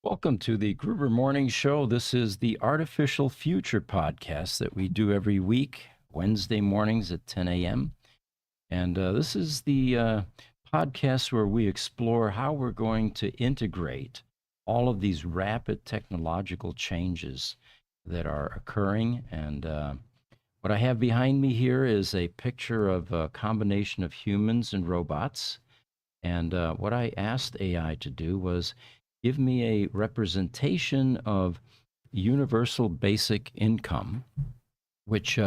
Welcome to the Gruber Morning Show. This is the Artificial Future podcast that we do every week, Wednesday mornings at 10 a.m. And this is the podcast where we explore how we're going to integrate all of these rapid technological changes that are occurring. And what I have behind me here is a picture of a combination of humans and robots. And what I asked AI to do was give me a representation of universal basic income, which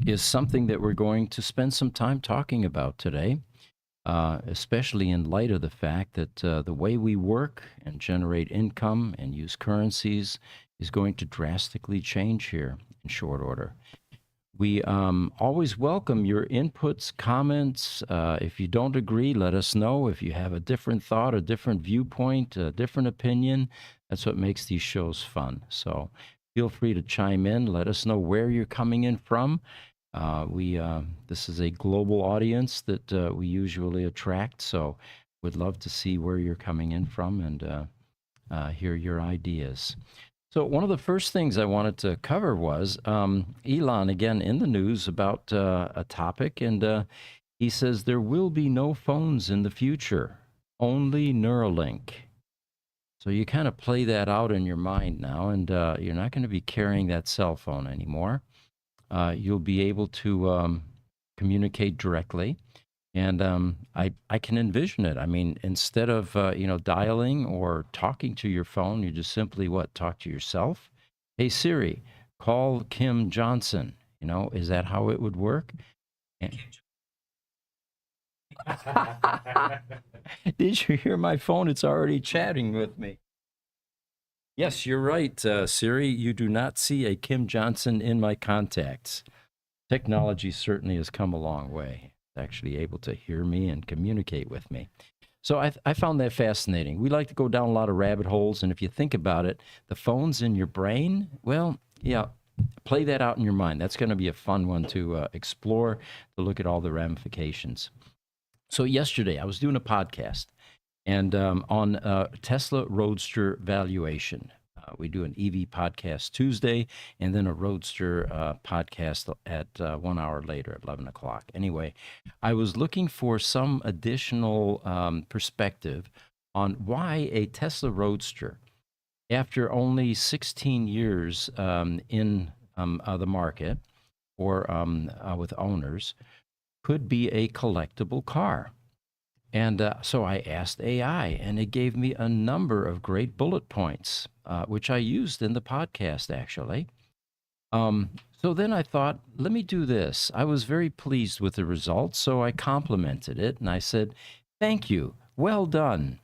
is something that we're going to spend some time talking about today, especially in light of the fact that the way we work and generate income and use currencies is going to drastically change here in short order. We always welcome your inputs, comments. If you don't agree, let us know. If you have a different thought, a different viewpoint, a different opinion, that's what makes these shows fun. So feel free to chime in. Let us know where you're coming in from. This is a global audience that we usually attract. So we'd love to see where you're coming in from and hear your ideas. So one of the first things I wanted to cover was Elon again in the news about a topic, and he says there will be no phones in the future, only Neuralink. So you kind of play that out in your mind now, and you're not going to be carrying that cell phone anymore. You'll be able to communicate directly. And I can envision it. I mean, instead of dialing or talking to your phone, you just simply talk to yourself. Hey Siri, call Kim Johnson. Is that how it would work? And- Did you hear my phone? It's already chatting with me. Yes, you're right, Siri. You do not see a Kim Johnson in my contacts. Technology certainly has come a long way. Actually able to hear me and communicate with me. So I found that fascinating. We like to go down a lot of rabbit holes, and if you think about it, the phone's in your brain. Well, yeah, play that out in your mind. That's going to be a fun one to explore, to look at all the ramifications. So yesterday I was doing a podcast, and on Tesla Roadster valuation. We do an EV podcast Tuesday and then a Roadster podcast at 1 hour later at 11 o'clock. Anyway, I was looking for some additional perspective on why a Tesla Roadster, after only 16 years in the market or with owners, could be a collectible car. And so I asked AI, and it gave me a number of great bullet points, which I used in the podcast, actually. So then I thought, let me do this. I was very pleased with the results, so I complimented it, and I said, thank you, well done.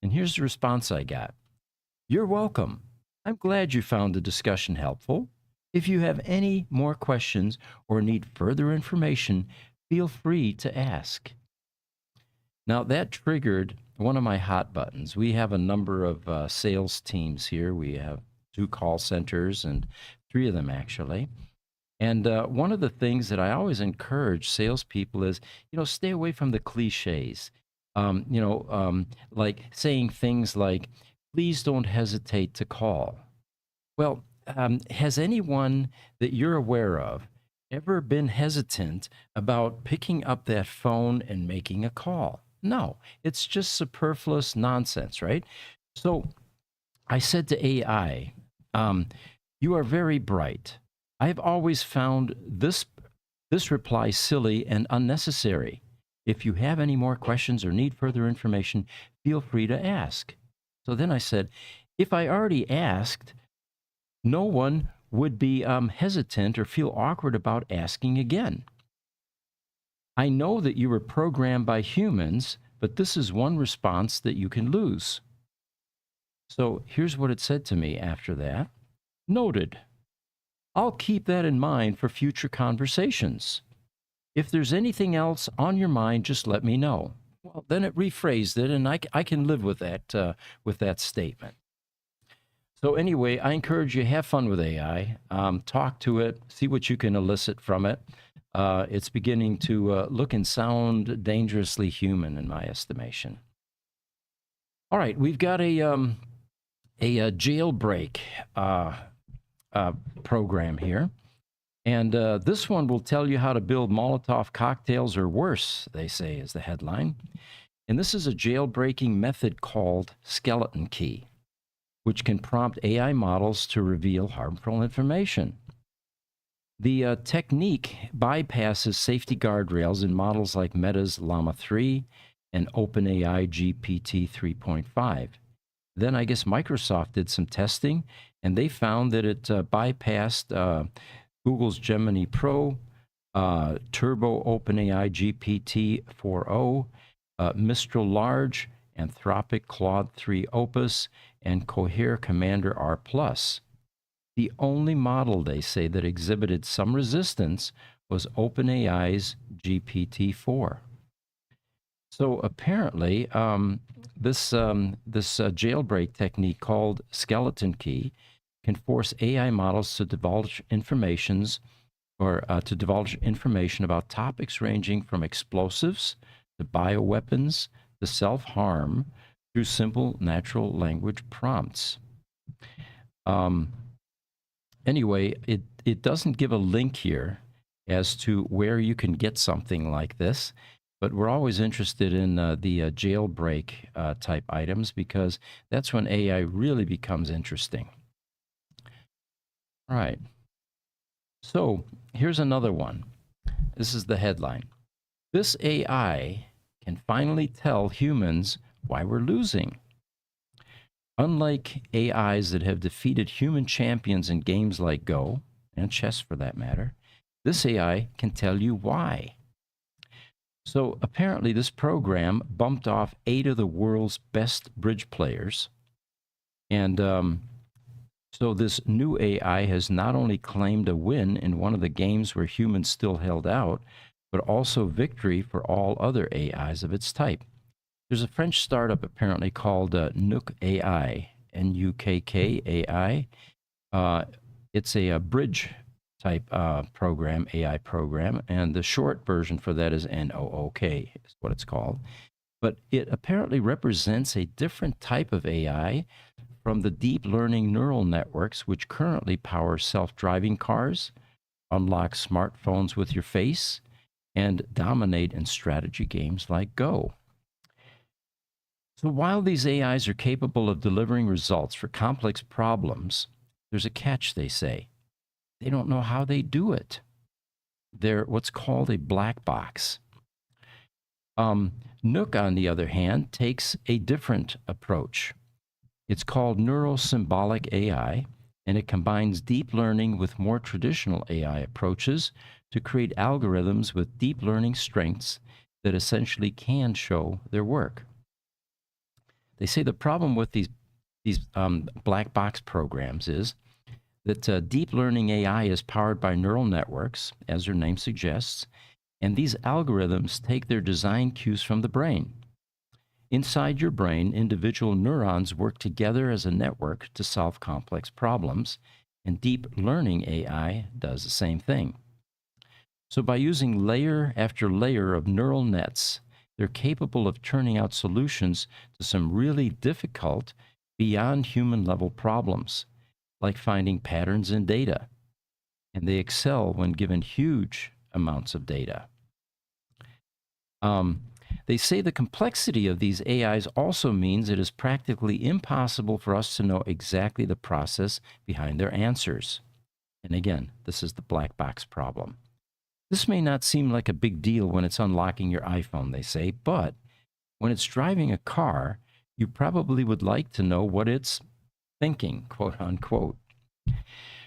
And here's the response I got. You're welcome. I'm glad you found the discussion helpful. If you have any more questions or need further information, feel free to ask. Now, that triggered one of my hot buttons. We have a number of sales teams here. We have 2 call centers and 3 of them, actually. And one of the things that I always encourage salespeople is, stay away from the cliches. Like saying things like, please don't hesitate to call. Well, has anyone that you're aware of ever been hesitant about picking up that phone and making a call? No, it's just superfluous nonsense, right? So I said to AI, you are very bright. I've always found this reply silly and unnecessary. If you have any more questions or need further information, feel free to ask. So then I said, if I already asked, no one would be hesitant or feel awkward about asking again. I know that you were programmed by humans, but this is one response that you can lose. So here's what it said to me after that. Noted. I'll keep that in mind for future conversations. If there's anything else on your mind, just let me know. Well, then it rephrased it, and I can live with that statement. So anyway, I encourage you, have fun with AI. Talk to it, see what you can elicit from it. It's beginning to look and sound dangerously human in my estimation. All right, we've got a a jailbreak uh, program here. And this one will tell you how to build Molotov cocktails or worse, they say, is the headline. And this is a jailbreaking method called skeleton key, which can prompt AI models to reveal harmful information. The technique bypasses safety guardrails in models like Meta's Llama 3 and OpenAI GPT 3.5. Then I guess Microsoft did some testing, and they found that it bypassed Google's Gemini Pro, Turbo OpenAI GPT 4.0, Mistral Large, Anthropic Claude 3 Opus, and Cohere Commander R+. The only model, they say, that exhibited some resistance was OpenAI's GPT-4. So apparently, this jailbreak technique called skeleton key can force AI models to divulge information about topics ranging from explosives to bioweapons to self-harm through simple natural language prompts. Anyway, it doesn't give a link here as to where you can get something like this, but we're always interested in the jailbreak type items because that's when AI really becomes interesting. All right. So here's another one. This is the headline. This AI can finally tell humans why we're losing. Unlike AIs that have defeated human champions in games like Go, and chess for that matter, this AI can tell you why. So apparently this program bumped off 8 of the world's best bridge players. And so this new AI has not only claimed a win in one of the games where humans still held out, but also victory for all other AIs of its type. There's a French startup apparently called Nook AI, N-U-K-K-A-I. It's a bridge type program, AI program, and the short version for that is N-O-O-K, is what it's called. But it apparently represents a different type of AI from the deep learning neural networks which currently power self-driving cars, unlock smartphones with your face, and dominate in strategy games like Go. So while these AIs are capable of delivering results for complex problems, there's a catch, they say. They don't know how they do it. They're what's called a black box. Nook, on the other hand, takes a different approach. It's called neurosymbolic AI, and it combines deep learning with more traditional AI approaches to create algorithms with deep learning strengths that essentially can show their work. They say the problem with these black box programs is that deep learning AI is powered by neural networks, as their name suggests, and these algorithms take their design cues from the brain. Inside your brain, individual neurons work together as a network to solve complex problems, and deep learning AI does the same thing. So by using layer after layer of neural nets, they're capable of turning out solutions to some really difficult, beyond human level problems, like finding patterns in data. And they excel when given huge amounts of data. They say the complexity of these AIs also means it is practically impossible for us to know exactly the process behind their answers. And again, this is the black box problem. This may not seem like a big deal when it's unlocking your iPhone, they say, but when it's driving a car, you probably would like to know what it's thinking, quote unquote.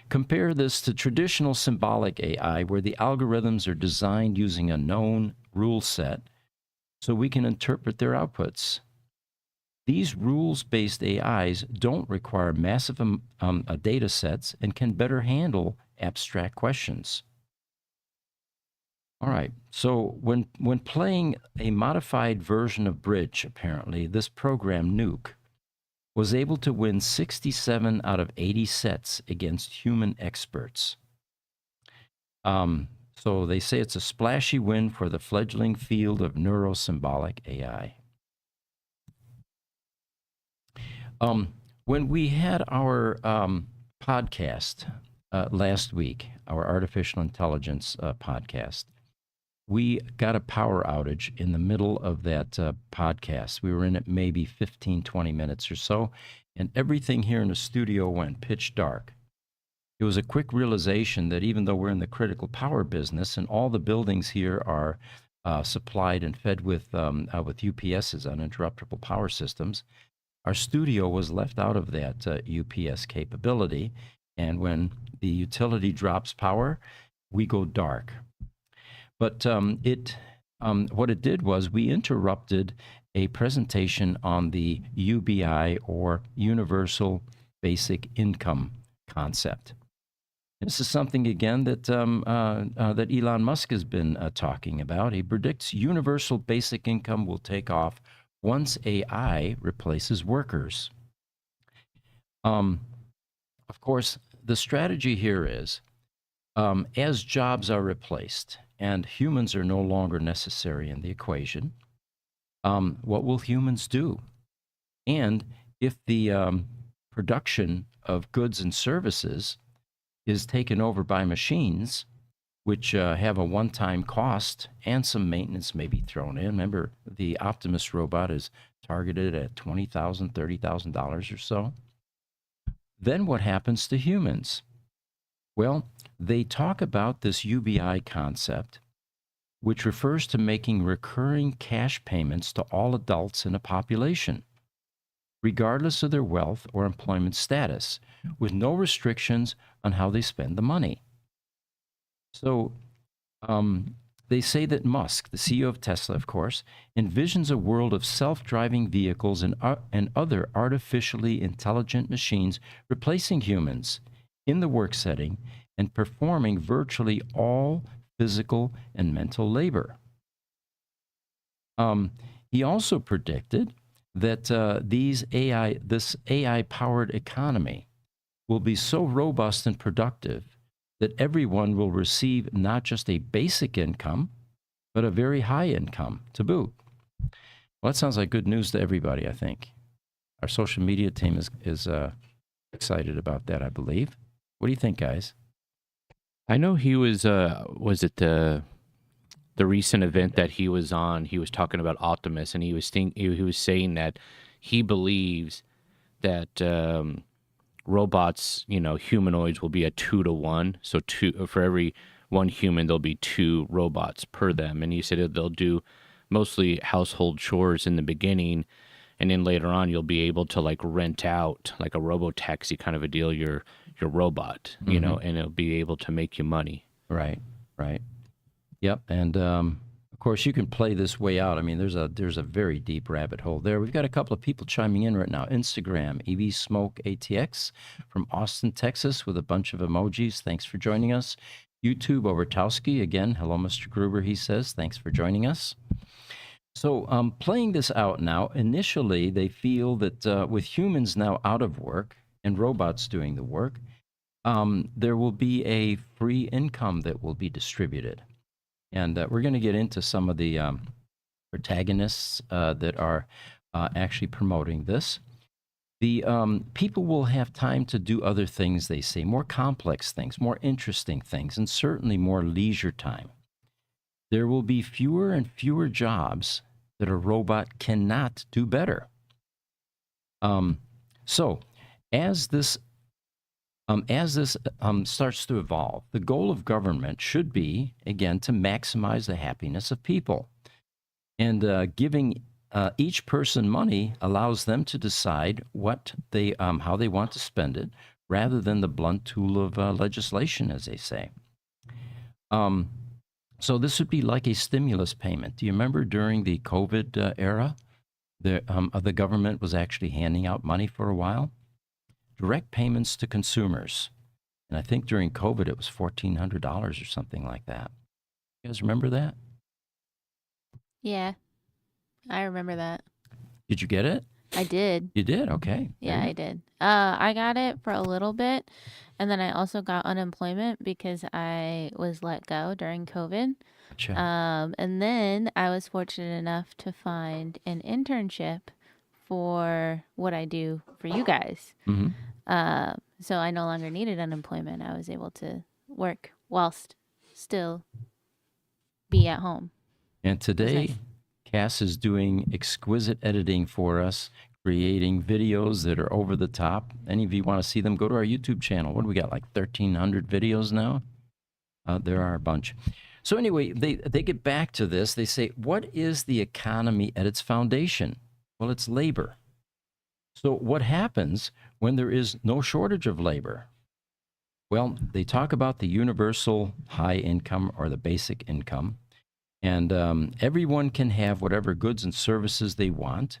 Compare this to traditional symbolic AI, where the algorithms are designed using a known rule set so we can interpret their outputs. These rules-based AIs don't require massive data sets and can better handle abstract questions. All right, so when playing a modified version of Bridge, apparently, this program, Nuke, was able to win 67 out of 80 sets against human experts. So they say it's a splashy win for the fledgling field of neurosymbolic AI. When we had our podcast last week, our artificial intelligence podcast, we got a power outage in the middle of that podcast. We were in it maybe 15, 20 minutes or so, and everything here in the studio went pitch dark. It was a quick realization that even though we're in the critical power business and all the buildings here are supplied and fed with UPSs, uninterruptible power systems, our studio was left out of that UPS capability. And when the utility drops power, we go dark. But what it did was we interrupted a presentation on the UBI, or Universal Basic Income concept. This is something, again, that Elon Musk has been talking about. He predicts universal basic income will take off once AI replaces workers. Of course, the strategy here is as jobs are replaced and humans are no longer necessary in the equation, what will humans do? And if the production of goods and services is taken over by machines, which have a one-time cost and some maintenance may be thrown in. Remember, the Optimus robot is targeted at $20,000, $30,000 or so. Then what happens to humans? Well, they talk about this UBI concept, which refers to making recurring cash payments to all adults in a population, regardless of their wealth or employment status, with no restrictions on how they spend the money. So they say that Musk, the CEO of Tesla, of course, envisions a world of self-driving vehicles and other artificially intelligent machines replacing humans in the work setting and performing virtually all physical and mental labor. He also predicted that this AI-powered economy will be so robust and productive that everyone will receive not just a basic income, but a very high income to boot. Well, that sounds like good news to everybody, I think. Our social media team is excited about that, I believe. What do you think, guys? I know he was it the recent event that he was on? He was talking about Optimus, and he was saying that he believes that robots, humanoids will be a 2-to-1. So for every one human, there'll be 2 robots per them. And he said they'll do mostly household chores in the beginning, and then later on you'll be able to like rent out like a robo-taxi kind of a deal, your robot, and it'll be able to make you money. Right. Yep. And of course, you can play this way out. I mean, there's a very deep rabbit hole there. We've got a couple of people chiming in right now. Instagram, EV Smoke ATX from Austin, Texas, with a bunch of emojis. Thanks for joining us. YouTube, Overtowski, again, hello, Mr. Gruber, he says. Thanks for joining us. So playing this out now, initially they feel that with humans now out of work and robots doing the work, there will be a free income that will be distributed. And we're going to get into some of the protagonists that are actually promoting this. The people will have time to do other things, they say, more complex things, more interesting things, and certainly more leisure time. There will be fewer and fewer jobs that a robot cannot do better. So as this starts to evolve, the goal of government should be, again, to maximize the happiness of people. And giving each person money allows them to decide how they want to spend it, rather than the blunt tool of legislation, as they say. So this would be like a stimulus payment. Do you remember during the COVID era, the government was actually handing out money for a while? Direct payments to consumers. And I think during COVID, it was $1,400 or something like that. You guys remember that? Yeah, I remember that. Did you get it? I did. You did? Okay. Yeah, I did. I got it for a little bit, and then I also got unemployment because I was let go during COVID. Gotcha. And then I was fortunate enough to find an internship for what I do for you guys. Hmm. So I no longer needed unemployment. I was able to work whilst still be at home. And today, nice. Cass is doing exquisite editing for us, creating videos that are over the top. Any of you want to see them, go to our YouTube channel. What do we got, like 1,300 videos now? There are a bunch. So anyway, they get back to this. They say, what is the economy at its foundation? Well, it's labor. So what happens when there is no shortage of labor? Well, they talk about the universal high income or the basic income, and everyone can have whatever goods and services they want.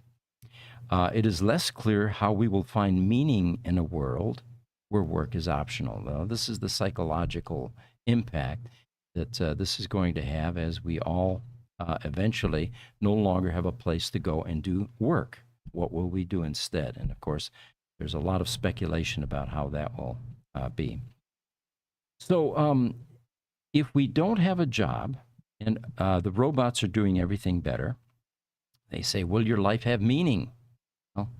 It is less clear how we will find meaning in a world where work is optional. Well, this is the psychological impact that this is going to have as we all eventually no longer have a place to go and do work. What will we do instead? And of course, there's a lot of speculation about how that will be. So if we don't have a job and the robots are doing everything better, they say, will your life have meaning? Well,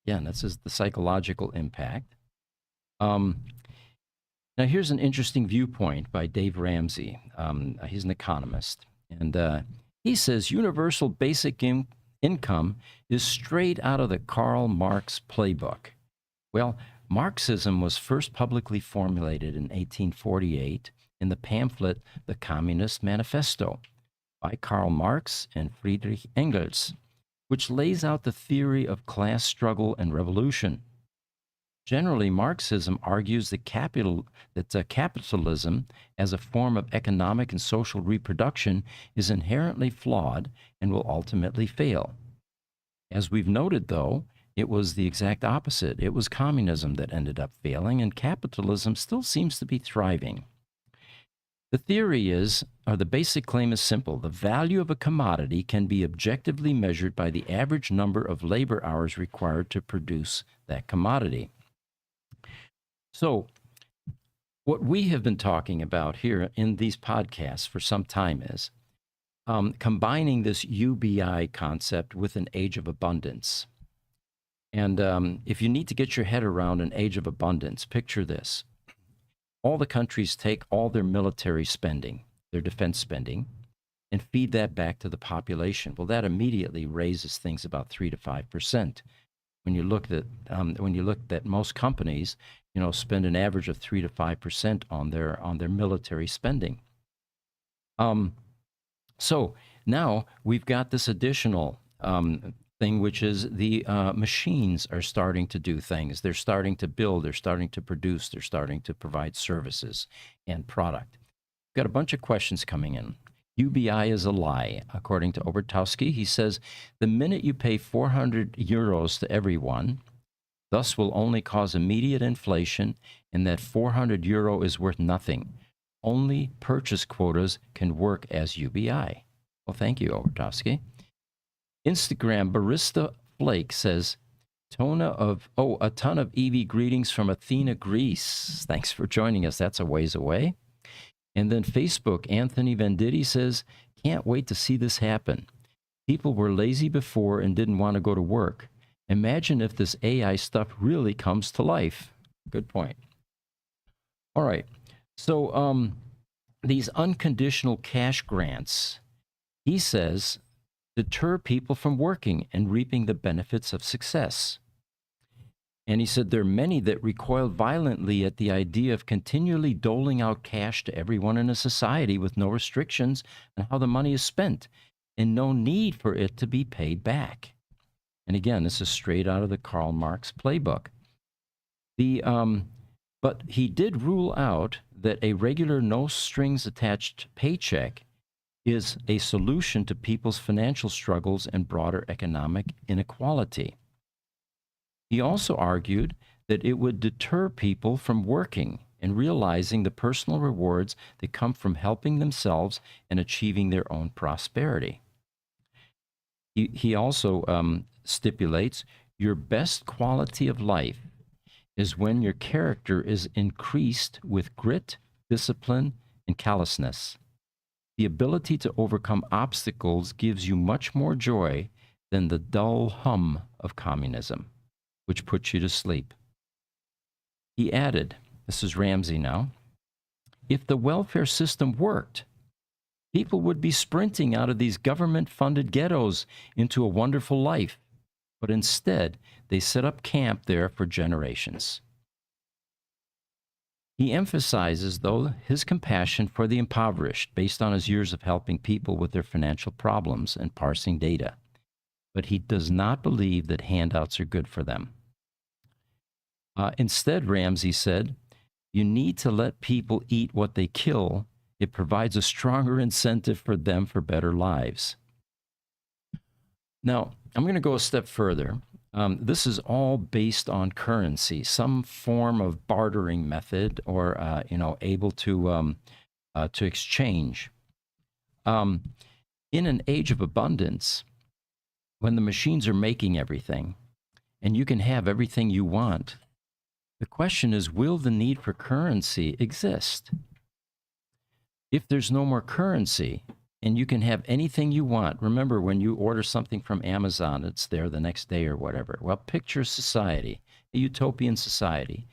again, this is the psychological impact. Now, here's an interesting viewpoint by Dave Ramsey. He's an economist, and he says universal basic income is straight out of the Karl Marx playbook. Well, Marxism was first publicly formulated in 1848 in the pamphlet The Communist Manifesto by Karl Marx and Friedrich Engels, which lays out the theory of class struggle and revolution. Generally, Marxism argues that capitalism as a form of economic and social reproduction is inherently flawed and will ultimately fail. As we've noted, though, it was the exact opposite. It was communism that ended up failing, and capitalism still seems to be thriving. The theory is, or the basic claim is simple. The value of a commodity can be objectively measured by the average number of labor hours required to produce that commodity. So, what we have been talking about here in these podcasts for some time is combining this UBI concept with an age of abundance. And if you need to get your head around an age of abundance, picture this. All the countries take all their military spending, their defense spending, and feed that back to the population. Well, that immediately raises things about 3 to 5%. When you look at most companies, spend an average of 3 to 5% on their military spending. So now we've got this additional thing, which is the machines are starting to do things. They're starting to build, they're starting to produce, they're starting to provide services and product. We've got a bunch of questions coming in. UBI is a lie, according to Obertowski. He says, the minute you pay 400 euros to everyone, thus will only cause immediate inflation, and that 400 euro is worth nothing. Only purchase quotas can work as UBI. Well, thank you, Obertowski. Instagram Barista Flake says, a ton of EV greetings from Athena, Greece. Thanks for joining us. That's a ways away. And then Facebook, Anthony Venditti says, can't wait to see this happen. People were lazy before and didn't want to go to work. Imagine if this AI stuff really comes to life. Good point. All right. So these unconditional cash grants, he says, deter people from working and reaping the benefits of success. And he said there are many that recoil violently at the idea of continually doling out cash to everyone in a society with no restrictions on how the money is spent and no need for it to be paid back. And again, this is straight out of the Karl Marx playbook. But he did rule out that a regular no-strings-attached paycheck is a solution to people's financial struggles and broader economic inequality. He also argued that it would deter people from working and realizing the personal rewards that come from helping themselves and achieving their own prosperity. He also stipulates your best quality of life is when your character is increased with grit, discipline, and callousness. The ability to overcome obstacles gives you much more joy than the dull hum of communism, which puts you to sleep. He added, this is Ramsey now, if the welfare system worked, people would be sprinting out of these government-funded ghettos into a wonderful life. But instead, they set up camp there for generations. He emphasizes, though, his compassion for the impoverished based on his years of helping people with their financial problems and parsing data. But he does not believe that handouts are good for them. Instead, Ramsey said, you need to let people eat what they kill. It provides a stronger incentive for them for better lives. Now, I'm going to go a step further. This is all based on currency, some form of bartering method, or able to exchange. In an age of abundance, when the machines are making everything, and you can have everything you want, the question is, will the need for currency exist? If there's no more currency, and you can have anything you want. Remember, when you order something from Amazon, it's there the next day or whatever. Well, picture society, a utopian society,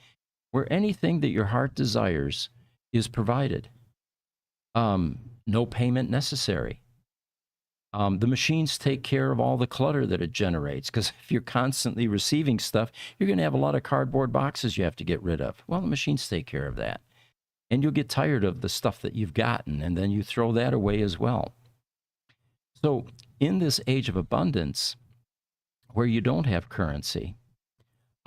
where anything that your heart desires is provided. No payment necessary. The machines take care of all the clutter that it generates, because if you're constantly receiving stuff, you're going to have a lot of cardboard boxes you have to get rid of. Well, the machines take care of that. And you'll get tired of the stuff that you've gotten, and then you throw that away as well. So in this age of abundance, where you don't have currency,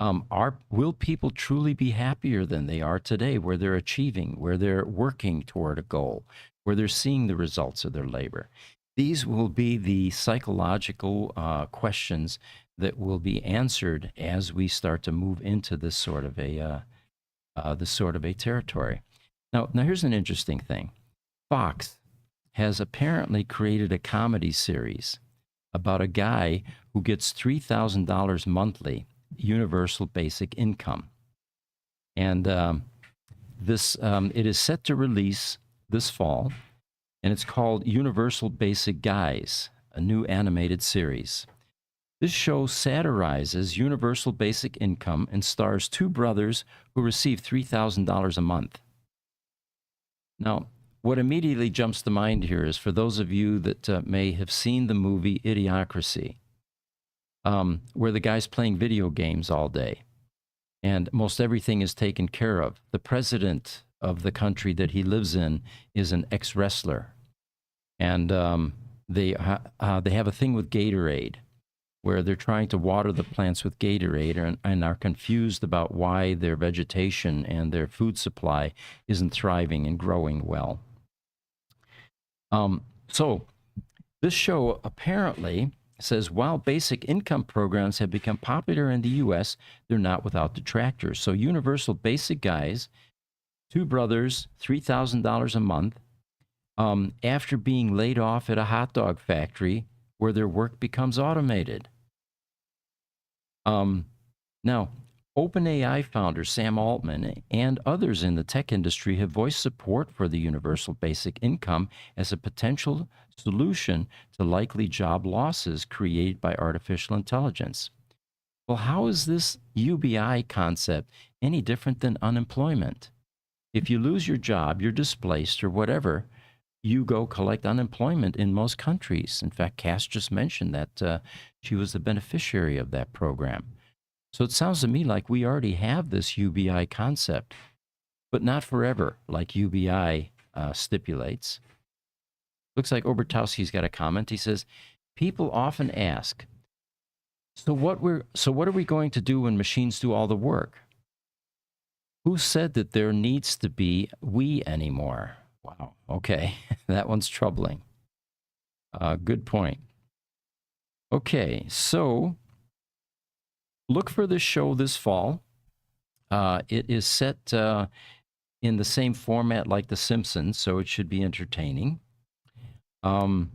will people truly be happier than they are today, where they're achieving, where they're working toward a goal, where they're seeing the results of their labor? These will be the psychological questions that will be answered as we start to move into this sort of a territory. Now, here's an interesting thing. Fox has apparently created a comedy series about a guy who gets $3,000 monthly, universal basic income. And it is set to release this fall, and it's called Universal Basic Guys, a new animated series. This show satirizes universal basic income and stars two brothers who receive $3,000 a month. Now, what immediately jumps to mind here is for those of you that may have seen the movie Idiocracy, where the guy's playing video games all day and most everything is taken care of. The president of the country that he lives in is an ex-wrestler. And they have a thing with Gatorade, where they're trying to water the plants with Gatorade and are confused about why their vegetation and their food supply isn't thriving and growing well. So this show apparently says, while basic income programs have become popular in the U.S., they're not without detractors. So Universal Basic Guys, two brothers, $3,000 a month, after being laid off at a hot dog factory where their work becomes automated. Now, OpenAI founder Sam Altman and others in the tech industry have voiced support for the universal basic income as a potential solution to likely job losses created by artificial intelligence. Well, how is this UBI concept any different than unemployment? If you lose your job, you're displaced or whatever, you go collect unemployment in most countries. In fact, Cass just mentioned that she was the beneficiary of that program. So it sounds to me like we already have this UBI concept, but not forever, like UBI stipulates. Looks like Obertowski's got a comment. He says, people often ask, so what are we going to do when machines do all the work? Who said that there needs to be we anymore? Wow. Okay. That one's troubling. Good point. Okay. So look for this show this fall. It is set in the same format like The Simpsons, so it should be entertaining. Where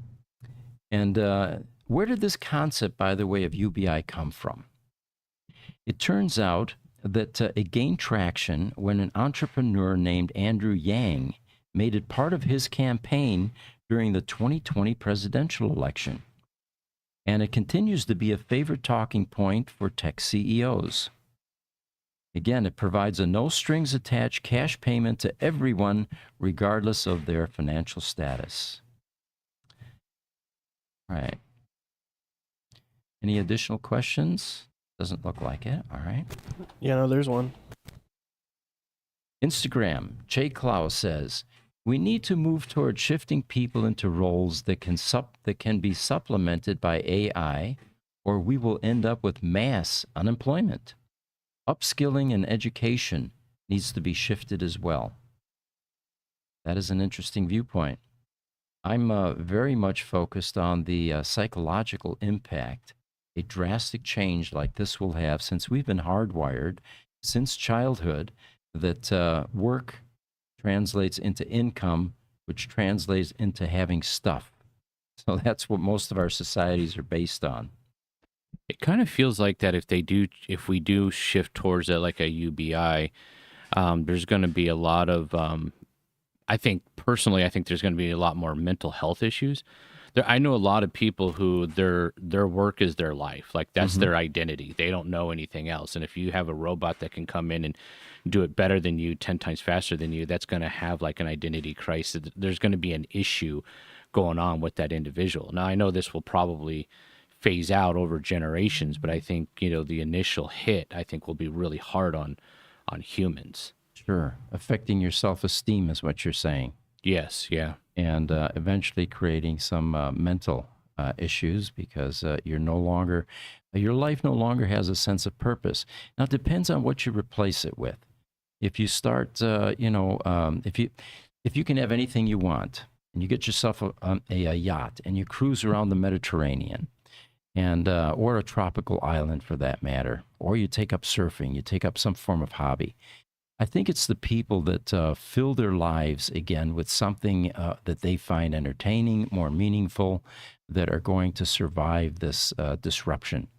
did this concept, by the way, of UBI come from? It turns out that it gained traction when an entrepreneur named Andrew Yang made it part of his campaign during the 2020 presidential election. and it continues to be a favorite talking point for tech CEOs. Again, it provides a no strings attached cash payment to everyone, regardless of their financial status. All right. Any additional questions? Doesn't look like it. All right. Yeah, no, there's one. Instagram, Jay Klaus says, we need to move toward shifting people into roles that can be supplemented by AI, or we will end up with mass unemployment. Upskilling and education needs to be shifted as well. That is an interesting viewpoint. I'm very much focused on the psychological impact a drastic change like this will have, since we've been hardwired since childhood that work translates into income, which translates into having stuff. So that's what most of our societies are based on. It kind of feels like that if we do shift towards like a UBI, there's going to be a lot of, I think there's going to be a lot more mental health issues. I know a lot of people who their work is their life, like that's their identity. They don't know anything else. And if you have a robot that can come in and do it better than you, 10 times faster than you, that's going to have like an identity crisis. There's going to be an issue going on with that individual. Now, I know this will probably phase out over generations, but I think, the initial hit, I think, will be really hard on humans. Sure. Affecting your self-esteem is what you're saying. Yes, yeah. And eventually creating some mental issues because your life no longer has a sense of purpose. Now, it depends on what you replace it with. If you start, if you can have anything you want, and you get yourself a yacht, and you cruise around the Mediterranean, and or a tropical island for that matter, or you take up surfing, you take up some form of hobby. I think it's the people that fill their lives again with something that they find entertaining, more meaningful, that are going to survive this disruption.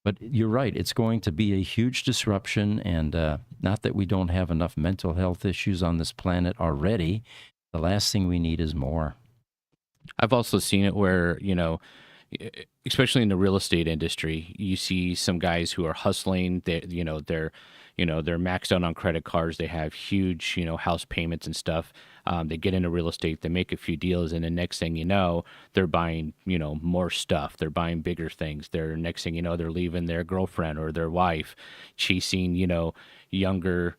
But you're right, it's going to be a huge disruption, and not that we don't have enough mental health issues on this planet already. The last thing we need is more. I've also seen it where, especially in the real estate industry, you see some guys who are hustling. They're maxed out on credit cards. They have huge, house payments and stuff. They get into real estate, they make a few deals, and the next thing you know, they're buying, more stuff. They're buying bigger things. Next thing you know, they're leaving their girlfriend or their wife, chasing, younger,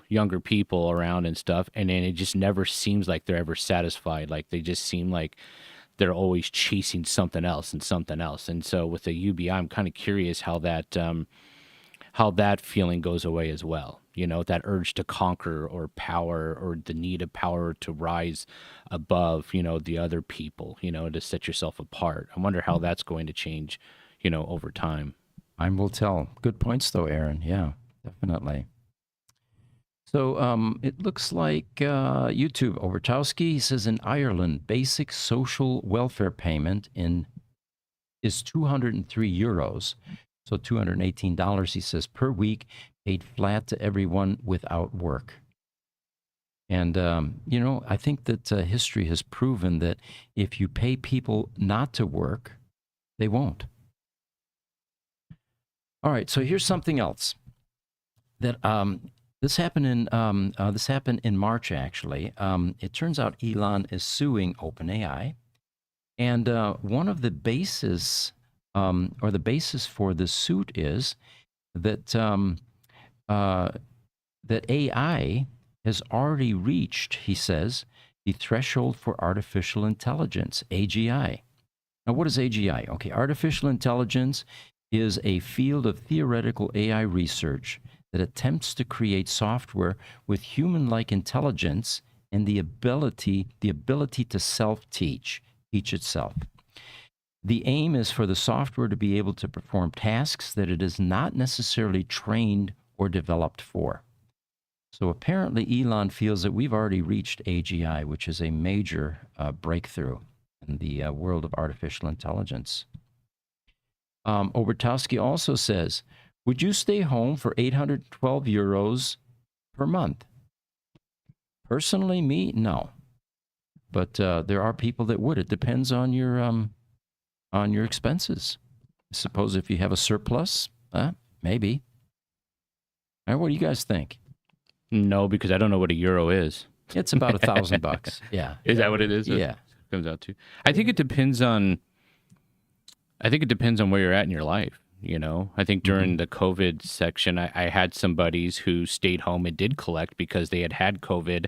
younger people around and stuff. And then it just never seems like they're ever satisfied. Like they just seem like they're always chasing something else and something else. And so with the UBI, I'm kind of curious how that feeling goes away as well. That urge to conquer or power, or the need of power to rise above, the other people, to set yourself apart. I wonder how that's going to change, over time. Time will tell. Good points though, Aaron. Yeah, definitely. So it looks like YouTube, Overtowski says in Ireland, basic social welfare payment is 203 euros. So $218, he says, per week, paid flat to everyone without work. And, I think that history has proven that if you pay people not to work, they won't. All right, so here's something else that this happened in March, actually. It turns out Elon is suing OpenAI, and one of the basis for this suit is that that AI has already reached, he says, the threshold for artificial intelligence, AGI. Now, what is AGI? Okay, artificial intelligence is a field of theoretical AI research that attempts to create software with human-like intelligence and the ability to teach itself. The aim is for the software to be able to perform tasks that it is not necessarily trained or developed for. So apparently Elon feels that we've already reached AGI, which is a major breakthrough in the world of artificial intelligence. Obertowski also says, would you stay home for 812 euros per month? Personally, me, no. But there are people that would. It depends on your on your expenses. Suppose if you have a surplus, maybe. All right, what do you guys think? No, because I don't know what a euro is. It's about $1,000. Yeah. Is that what it is? Yeah. Comes out to. I think it depends on where you're at in your life. I think during the COVID section, I had some buddies who stayed home and did collect because they had COVID.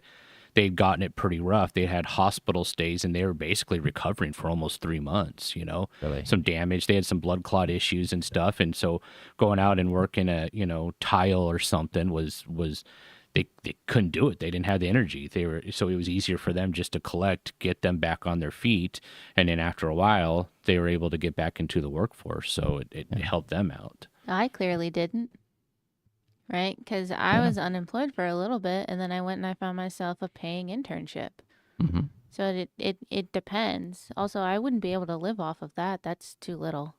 They'd gotten it pretty rough. They had hospital stays and they were basically recovering for almost 3 months, Really? some damage. They had some blood clot issues and stuff. And so going out and working a, tile or something was they couldn't do it. They didn't have the energy. So it was easier for them just to collect, get them back on their feet. And then after a while, they were able to get back into the workforce. So it helped them out. I clearly didn't, right? Because I was unemployed for a little bit, and then I went and I found myself a paying internship. Mm-hmm. So it depends. Also, I wouldn't be able to live off of that. That's too little.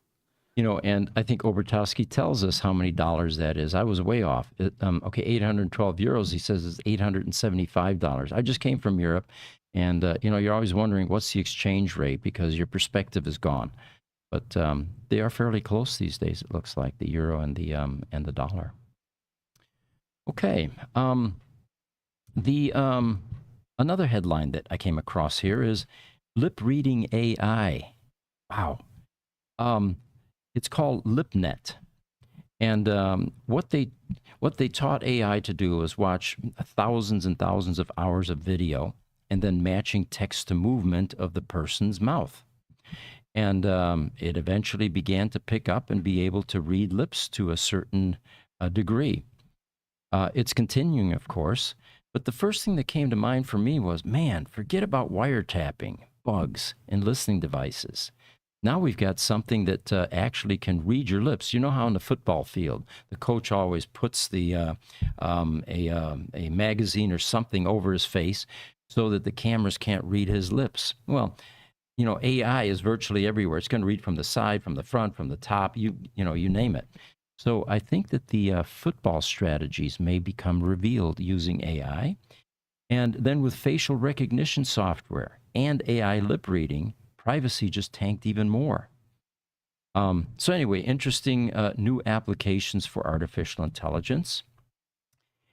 And I think Obertowski tells us how many dollars that is. I was way off. 812 euros, he says, is $875. I just came from Europe, and, you're always wondering what's the exchange rate because your perspective is gone. But they are fairly close these days, it looks like, the euro and the dollar. Okay. Another headline that I came across here is lip reading AI. Wow. It's called LipNet, and what they taught AI to do was watch thousands and thousands of hours of video, and then matching text to movement of the person's mouth, and it eventually began to pick up and be able to read lips to a certain degree. It's continuing, of course, but the first thing that came to mind for me was, man, forget about wiretapping, bugs, and listening devices. Now we've got something that actually can read your lips. You know how in the football field, the coach always puts a magazine or something over his face so that the cameras can't read his lips. Well, AI is virtually everywhere. It's going to read from the side, from the front, from the top, you name it. So I think that the football strategies may become revealed using AI. And then with facial recognition software and AI lip reading, privacy just tanked even more. So anyway, interesting new applications for artificial intelligence.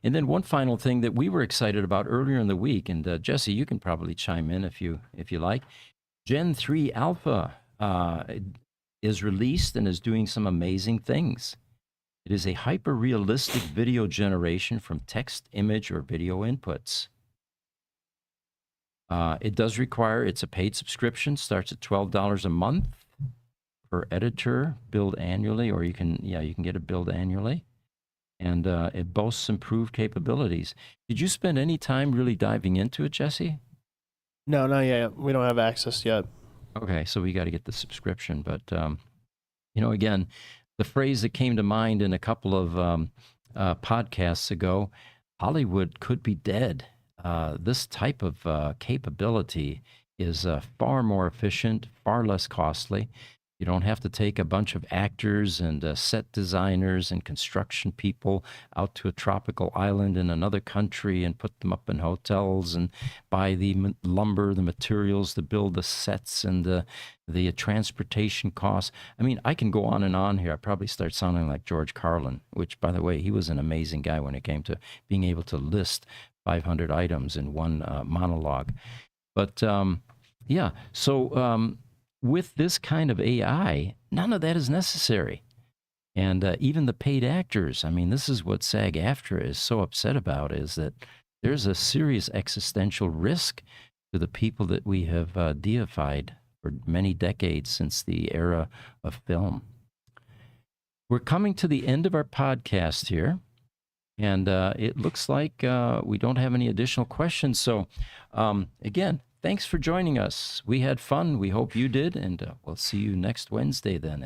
And then one final thing that we were excited about earlier in the week, and Jesse, you can probably chime in if you like. Gen 3 Alpha is released and is doing some amazing things. It is a hyper-realistic video generation from text, image, or video inputs. It does require, it's a paid subscription, starts at $12 a month per editor, billed annually, or you can get it billed annually. And it boasts improved capabilities. Did you spend any time really diving into it, Jesse? No, not yet. We don't have access yet. Okay, so we got to get the subscription. But, again, the phrase that came to mind in a couple of podcasts ago, Hollywood could be dead. This type of capability is far more efficient, far less costly. You don't have to take a bunch of actors and set designers and construction people out to a tropical island in another country and put them up in hotels and buy the lumber, the materials to build the sets and the transportation costs. I mean, I can go on and on here. I probably start sounding like George Carlin, which, by the way, he was an amazing guy when it came to being able to list 500 items in one monologue. But so with this kind of AI, none of that is necessary. And even the paid actors, I mean, this is what SAG-AFTRA is so upset about, is that there's a serious existential risk to the people that we have deified for many decades since the era of film. We're coming to the end of our podcast here. And it looks like we don't have any additional questions. So, again, thanks for joining us. We had fun. We hope you did. And we'll see you next Wednesday then.